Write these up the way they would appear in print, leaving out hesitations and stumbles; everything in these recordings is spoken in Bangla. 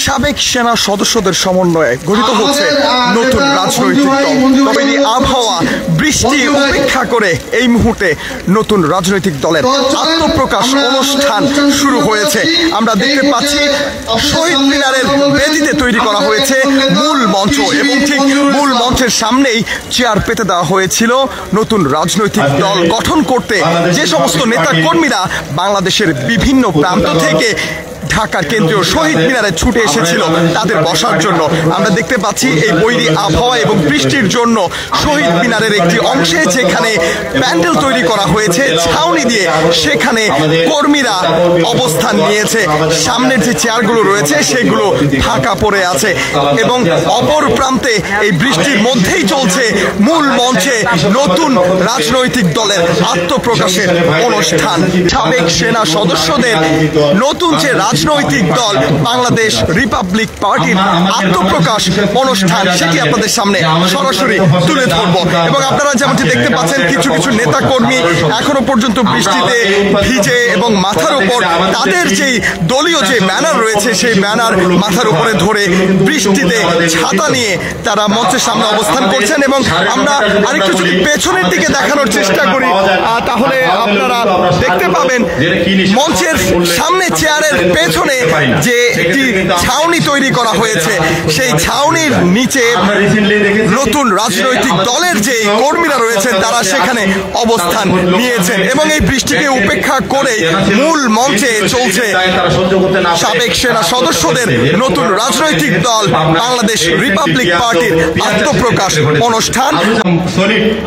সাবেক সেনা সদস্যদের সমন্বয়ে গঠিত হচ্ছে নতুন রাজনৈতিক দল। তবে এই আবহাওয়া বৃষ্টি উপেক্ষা করে এই মুহূর্তে নতুন রাজনৈতিক দলের আত্মপ্রকাশ অনুষ্ঠান শুরু হয়েছে। আমরা দেখতে পাচ্ছি শহীদ মিনারের বেদিতে তৈরি করা হয়েছে মূল মঞ্চ এবং ঠিক মূল মঞ্চের সামনেই চেয়ার পেতে দেওয়া হয়েছিল নতুন রাজনৈতিক দল গঠন করতে যে সমস্ত নেতা কর্মীরা বাংলাদেশের বিভিন্ন প্রান্ত থেকে ঢাকার কেন্দ্রীয় শহীদ মিনারে ছুটে এসেছিল তাদের বসার জন্য। আমরা দেখতে পাচ্ছি এই বৈরী আবহাওয়া এবং বৃষ্টির জন্য শহীদ মিনারের একটি অংশে যেখানে প্যান্ডেল তৈরি করা হয়েছে ছাউনি দিয়ে সেখানে কর্মীরা অবস্থান নিয়েছে। সামনের যে চেয়ারগুলো রয়েছে সেগুলো ফাঁকা পড়ে আছে এবং অপর প্রান্তে এই বৃষ্টির মধ্যেই চলছে মূল মঞ্চে নতুন রাজনৈতিক দলের আত্মপ্রকাশের অনুষ্ঠান। সাবেক সেনা সদস্যদের নতুন যে রাজনৈতিক দল বাংলাদেশ রিপাবলিক পার্টির আত্মপ্রকাশ অনুষ্ঠান সেটি আপনাদের সামনে সরাসরি তুলে ধরবো এবং আপনারা যেমনটি দেখতে পাচ্ছেন কিছু কিছু নেতা কর্মী এখনো পর্যন্ত বৃষ্টিতে ভিজে এবং মাথার উপর তাদের যেই দলীয় যে ব্যানার রয়েছে সেই ব্যানার মাথার উপরে ধরে বৃষ্টিতে ছাতা নিয়ে তারা মঞ্চের সামনে অবস্থান করছেন এবং আমরা আরেকটু যদি পেছনের দিকে দেখানোর চেষ্টা করি তাহলে আপনারা দেখতে পাবেন মঞ্চের সামনে চেয়ারের পেছনে যে একটি ছাউনি তৈরি করা হয়েছে সেই ছাউনির নিচে নতুন রাজনৈতিক দলের যে কর্মীরা রয়েছেন তারা সেখানে অবস্থান নিয়েছেন এবং এই বৃষ্টিকে উপেক্ষা করে মূল মঞ্চে চলছে সাবেক সেনা সদস্যদের নতুন রাজনৈতিক দল বাংলাদেশ রিপাবলিক পার্টির আত্মপ্রকাশ অনুষ্ঠান।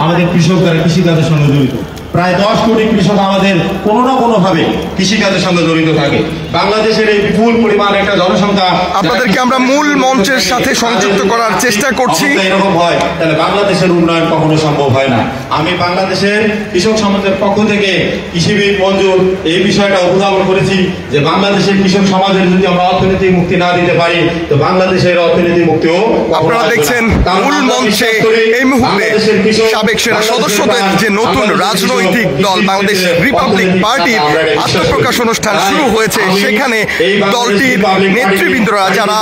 আমাদের কৃষকরা কৃষিকাজের সঙ্গে জড়িত, প্রায় 10 কোটি কৃষক আমাদের কোনো না কোনো ভাবে কৃষিকাজের সঙ্গে জড়িত থাকে। বাংলাদেশের এই বিপুল পরিমাণ একটা জনসংখ্যা আপনাদেরকে আমরা মূল মঞ্চের সাথে সংযুক্ত করার চেষ্টা করছি। এরকম হয় তাহলে বাংলাদেশের উন্নয়ন কখনো সম্ভব হয় না। আমি বাংলাদেশের কৃষক সমাজের পক্ষ থেকে কৃষিবিদ মঞ্জুর এই বিষয়টা উপস্থাপন করেছি যে বাংলাদেশের কৃষক সমাজের যদি আমরা অর্থনৈতিক মুক্তি না দিতে পারি তো বাংলাদেশের অর্থনৈতিক মুক্তিও আপনারা দেখছেন মূল মঞ্চে এই মুহূর্তে সাবেক সেনা সদস্যদের যে নতুন রাজনৈতিক দল বাংলাদেশ রিপাবলিক পার্টির আত্মপ্রকাশ অনুষ্ঠান শুরু হয়েছে সেখানে দলটির নেতৃবৃন্দরা যারা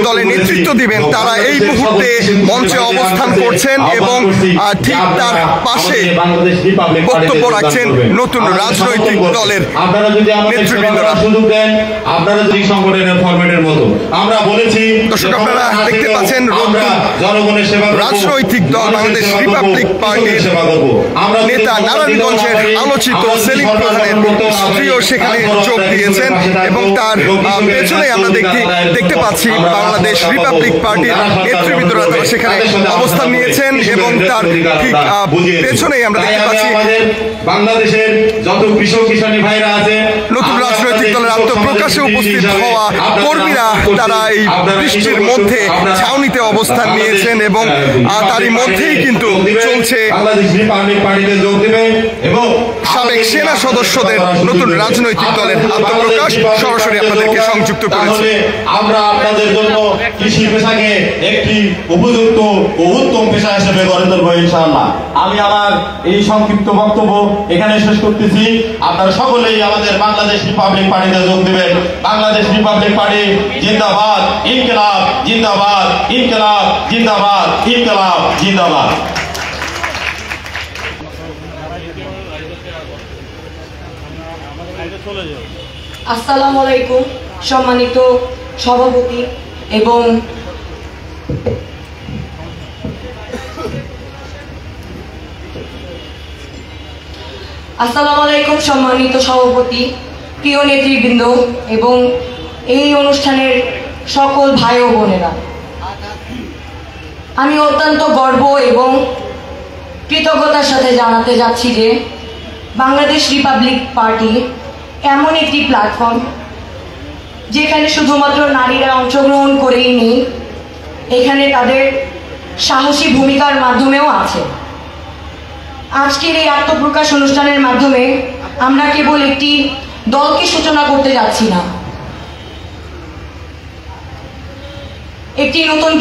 দলের নেতৃত্ব দিবেন তারা এই মুহূর্তে মঞ্চে অবস্থান করছেন এবং ঠিক তার পাশে বক্তব্য রাখছেন নতুন রাজনৈতিক দলের নেতৃবৃন্দরা। আপনারা যদি সংগঠনের ফরম্যাটের মতো আমরা বলেছি দর্শক আপনারা দেখতে পাচ্ছেন জনগণের সেবা রাজনৈতিক দল বাংলাদেশ রিপাবলিক পার্টির নেতা নারায়ণগঞ্জের আলোচিত সেলিম প্রধানের স্ত্রীও সেখানে যোগ দিয়েছেন এবং তার পেছনে আমরা দেখতে পাচ্ছি বাংলাদেশ রিপাবলিক পার্টির নেতৃবৃন্দরা তারা সেখানে অবস্থান নিয়েছেন এবং তার ঠিক পেছনেই আমরা দেখতে পাচ্ছি বাংলাদেশের যত কৃষক কিষানী ভাইরা আছে নতুন রাজনৈতিক দলের আত্মপ্রকাশে উপস্থিত হওয়া কর্মীরা তারা এই বৃষ্টির মধ্যে ছাউনিতে অবস্থান নিয়েছেন এবং তারই মধ্যেই কিন্তু চলছে সাবেক সেনা সদস্যদের নতুন রাজনৈতিক দলের আত্মপ্রকাশ। সরাসরি আপনাদেরকে সংযুক্ত করেছে। আমরা আপনাদের জন্য কৃষি পেশাকে একটি উপযুক্ত ও উত্তম পেশা হিসেবে গড়ে তুলব ইনশাআল্লাহ। আমি আমার এই সংক্ষিপ্ত বক্তব্য এখানে শেষ করতেছি। আপনারা সকলেই আমাদের বাংলাদেশ রিপাবলিক পার্টিতে যোগ দেবেন। বাংলাদেশ রিপাবলিক পার্টি জিন্দাবাদ, ইনকিলাব জিন্দাবাদ, ইনকিলাব জিন্দাবাদ, ইনকিলাব জিন্দাবাদ। আসসালামু আলাইকুম সম্মানিত সভাপতি এবং প্রিয় নেতৃবৃন্দ এবং এই অনুষ্ঠানের সকল ভাই ও বোনেরা, আমি অত্যন্ত গর্ব এবং কৃতজ্ঞতার সাথে জানাতে যাচ্ছি যে বাংলাদেশ রিপাবলিক পার্টি এমন একটি প্ল্যাটফর্ম যেখানে শুধুমাত্র নারীরা অংশগ্রহণ করেই নেই, এখানে তাদের সাহসী ভূমিকার মাধ্যমেও আছে। আজকের এই আত্মপ্রকাশ অনুষ্ঠানের মাধ্যমে আমরা কেবল একটি দলকে সূচনা করতে যাচ্ছি না, একটি নতুন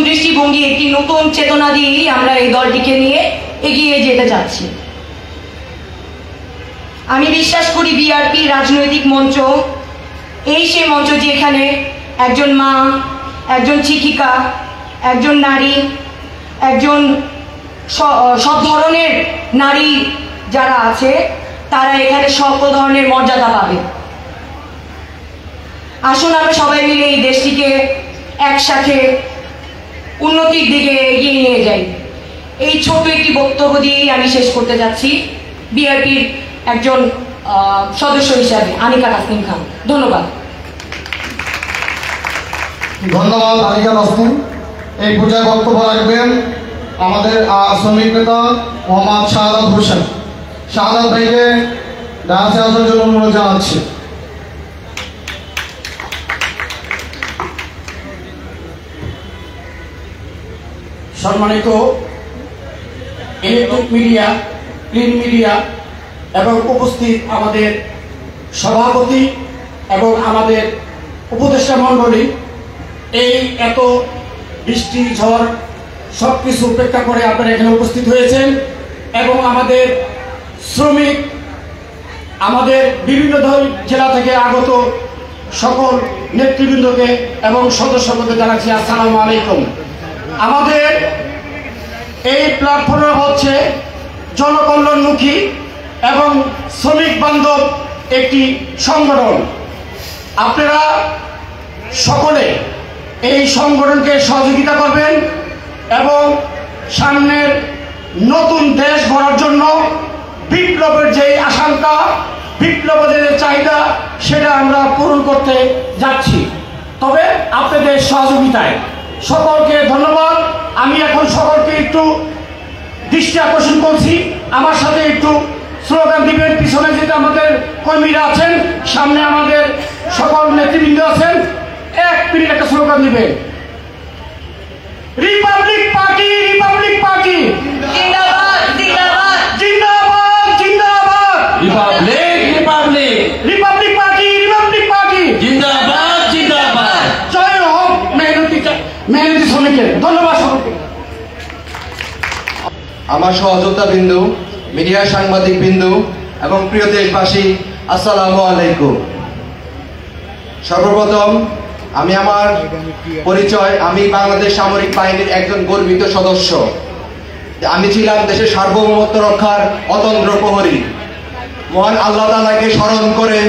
দৃষ্টিভঙ্গি একটি নতুন চেতনা দিয়েই আমরা এই দলটিকে নিয়ে এগিয়ে যেতে চাচ্ছি। আমি বিশ্বাস করি বিআরপি রাজনৈতিক মঞ্চ এই সেই মঞ্চ যেখানে একজন মা, একজন শিক্ষিকা, একজন নারী, একজন সব ধরনের নারী যারা আছে তারা এখানে সকল ধরনের মর্যাদা পাবে। আসুন আমরা সবাই মিলে এই দেশটিকে একসাথে উন্নতির দিকে এগিয়ে নিয়ে যাই। এই ছোট একটি বক্তব্য দিয়েই আমি শেষ করতে যাচ্ছি বিআরপির একজন সদস্য হিসাবে আনিকা তাসনিম খান। ধন্যবাদ। ধন্যবাদ আনিকা তাসনিম। এই পর্যায়ে বক্তব্য রাখবেন আমাদের শ্রমিক নেতা মোহাম্মদ শাহাদাত হোসেন। শাহাদাত ভাইকে ডান্সে আসার জন্য অনুরোধ জানাচ্ছি। সম্মানিত ইলেকট্রিক মিডিয়া, প্রিন্ট মিডিয়া এবং উপস্থিত আমাদের সভাপতি এবং আমাদের উপদেষ্টা মণ্ডলী, এই এত বৃষ্টি ঝড় সব কিছু উপেক্ষা করে আপনারা এখানে উপস্থিত হয়েছেন এবং আমাদের শ্রমিক, আমাদের বিভিন্ন জেলা থেকে আগত সকল নেতৃবৃন্দকে এবং সদস্যকে জানাচ্ছি আসসালামু আলাইকুম। আমাদের এই প্ল্যাটফর্ম হচ্ছে জনকল্যাণমুখী এবং শ্রমিক বান্ধব একটি সংগঠন। আপনারা সকলে এই সংগঠনকে সহযোগিতা করবেন এবং সামনের নতুন দেশ গড়ার জন্য বিপ্লবের যে আশঙ্কা, বিপ্লবের চাহিদা, সেটা আমরা পূরণ করতে যাচ্ছি, তবে আপনাদের সহযোগিতায়। সকলকে ধন্যবাদ। আমি এখন সকলকে একটু দৃষ্টি আকর্ষণ করছি, আমার সাথে একটু স্লোগান দিবেন। পিছনে যেটা আমাদের কর্মীরা আছেন, সামনে আমাদের সকল নেতৃবৃন্দ আছেন, 1 মিনিট একটা স্লোগান দিবেন। রিপাবলিক পার্টি, রিপাবলিক পার্টি জিন্দাবাদ, জিন্দাবাদ, জিন্দাবাদ, জিন্দাবাদ। Republic, Republic, Republic party, Republic party জিন্দাবাদ, জিন্দাবাদ। জয় হোক মেহনতি শ্রমিকের। ধন্যবাদ সকলকে। আমার সহযোদ্ধা বিন্দু, মিডিয়া সাংবাদিক বিন্দু এবং প্রিয় দেশবাসী, আসসালামু আলাইকুম। সর্বপ্রথম আমি আমার পরিচয়, আমি বাংলাদেশ সামরিক বাহিনীর একজন গর্বিত সদস্য। আমি ছিলাম দেশের সার্বভৌমত্ব রক্ষার অতন্দ্র প্রহরী। মহান আল্লাহ তাআলাকে স্মরণ করে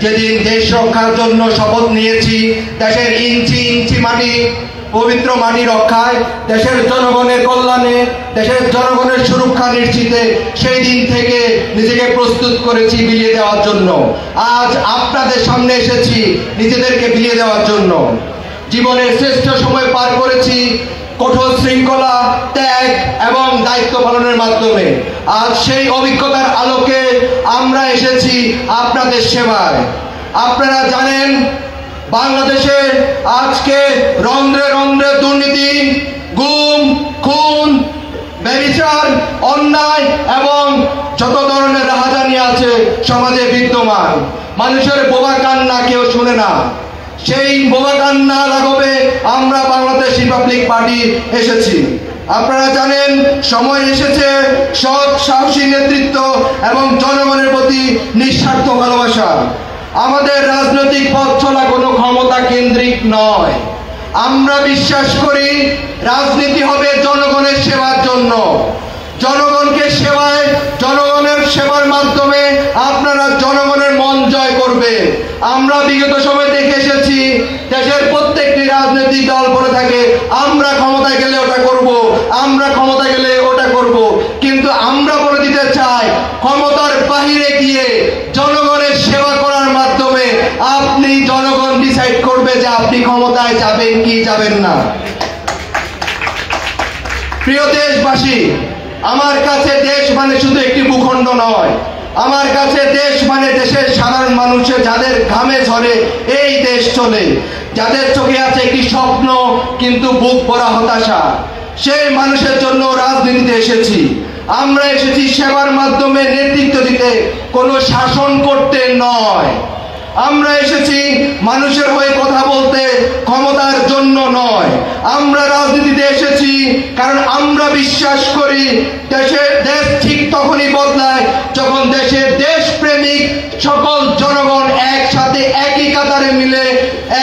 যেদিন দেশ রক্ষার জন্য শপথ নিয়েছি, দেশের ইঞ্চি ইঞ্চি মাটি, পবিত্র মাটি রক্ষায়, দেশের জনগণের কল্যাণে, দেশের জনগণের সুরক্ষা নিশ্চিতে সেই দিন থেকে নিজেকে প্রস্তুত করেছি বিলিয়ে দেওয়ার জন্য। আজ আপনাদের সামনে এসেছি নিজেদেরকে বিলিয়ে দেওয়ার জন্য। জীবনের শ্রেষ্ঠ সময় পার করেছি কঠোর শৃঙ্খলা, ত্যাগ এবং দায়িত্ব পালনের মাধ্যমে। আজ সেই অভিজ্ঞতার আলোকে আমরা এসেছি আপনাদের সেবায়। আপনারা জানেন বাংলাদেশে আজকে রন্ধ্রে রন্ধ্রে দুর্নীতি, গুম, খুন, ব্যভিচার, অন্যায় এবং যত ধরনের রাহাজানি আছে সমাজে বিদ্যমান। মানুষের বোবা কান্না কেউ শুনে না। সেই বোবা কান্না লাঘবে আমরা বাংলাদেশ রিপাবলিক পার্টি এসেছি। আপনারা জানেন সময় এসেছে সৎ সাহসী নেতৃত্ব এবং জনগণের প্রতি নিঃস্বার্থ ভালোবাসা। আমাদের রাজনৈতিক পথ চলা কোনো ক্ষমতা কেন্দ্রিক নয়। আমরা বিশ্বাস করি রাজনীতি হবে জনগণের সেবার জন্য। জনগণকে সেবায়, জনগণের সেবার মাধ্যমে আপনারা জনগণের মন জয় করবে। আমরা বিগত সময় দেখে এসেছি দেশের প্রত্যেকটি রাজনৈতিক দল বলে থাকে আমরা ক্ষমতায় গেলে ওটা করব, আমরা ক্ষমতায় গেলে ওটা করব। কিন্তু আমরা বলে দিতে চাই ক্ষমতার বাহিরে গিয়ে জনগণের সেবা করার মাধ্যমে আপনি জনগণ ডিসাইড করবে যে আপনি ক্ষমতায় যাবেন কি যাবেন না। প্রিয় দেশবাসী, আমার কাছে দেশ মানে শুধু একটি ভূখণ্ড নয়। আমার কাছে দেশ মানে দেশের সাধারণ মানুষের যাদের ঘামে ঝরে এই দেশ চলে, যাদের চোখে আছে একটি স্বপ্ন কিন্তু বুক ভরা হতাশা, সেই মানুষের জন্য রাজনীতিতে এসেছি। আমরা এসেছি সেবার মাধ্যমে নেতৃত্ব দিতে, কোনো শাসন করতে নয়। আমরা এসেছি মানুষের হয়ে কথা বলতে, ক্ষমতার জন্য নয়। আমরা রাজনীতিতে এসেছি কারণ আমরা বিশ্বাস করি দেশ ঠিক তখনই বদলায় যখন দেশের দেশপ্রেম সকল জনগণ একসাথে একই কাতারে মিলে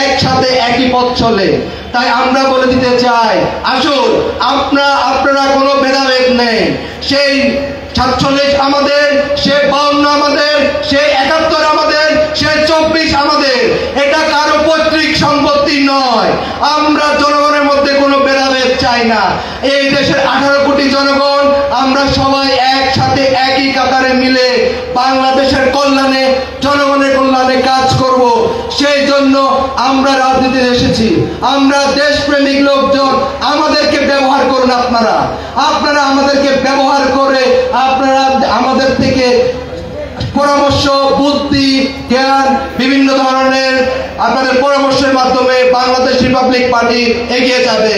একসাথে একই পথ চলে। তাই আমরা বলে দিতে চাই, আসুন আপনারা কোনো ভেদাভেদ নেই। সেই ৪৭ আমাদের, সে ৫২ আমাদের, সে ৭১ আমাদের, সে ২৪ আমাদের। এটা কারো পৈতৃক সম্পত্তি নয়। আমরা জনগণের মধ্যে কোনো ভেদাভেদ চাই না। এই দেশের ১৮ কোটি জনগণ আমরা সবাই একসাথে একই কাতারে মিলে বাংলাদেশের কল্যাণে, জনগণের কল্যাণে কাজ করব। সেই জন্য আমরা রাজনীতিতে এসেছি। আমরা দেশপ্রেমিক লোকজন, আমাদেরকে ব্যবহার করুন। আপনারা আমাদেরকে ব্যবহার করে আপনারা আমাদের থেকে পরামর্শ, বুদ্ধি, জ্ঞান, বিভিন্ন ধরনের আপনাদের পরামর্শের মাধ্যমে বাংলাদেশ রিপাবলিক পার্টি এগিয়ে যাবে।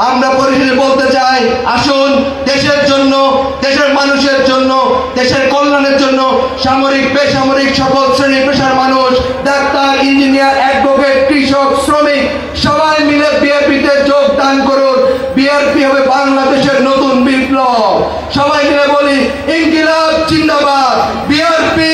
আমরা পরিশেষে বলতে চাই, আসুন দেশের জন্য, দেশের মানুষের জন্য, দেশের কল্যাণের জন্য সামরিক, বেসামরিক সকল শ্রেণী পেশার মানুষ, ডাক্তার, ইঞ্জিনিয়ার, অ্যাডভোকেট, কৃষক, শ্রমিক সবাই মিলে বিএনপিতে যোগদান করুন। বিএনপি হবে বাংলাদেশের নতুন বিপ্লব। সবাই মিলে বলি, ইনকিলাব জিন্দাবাদ, বিএনপি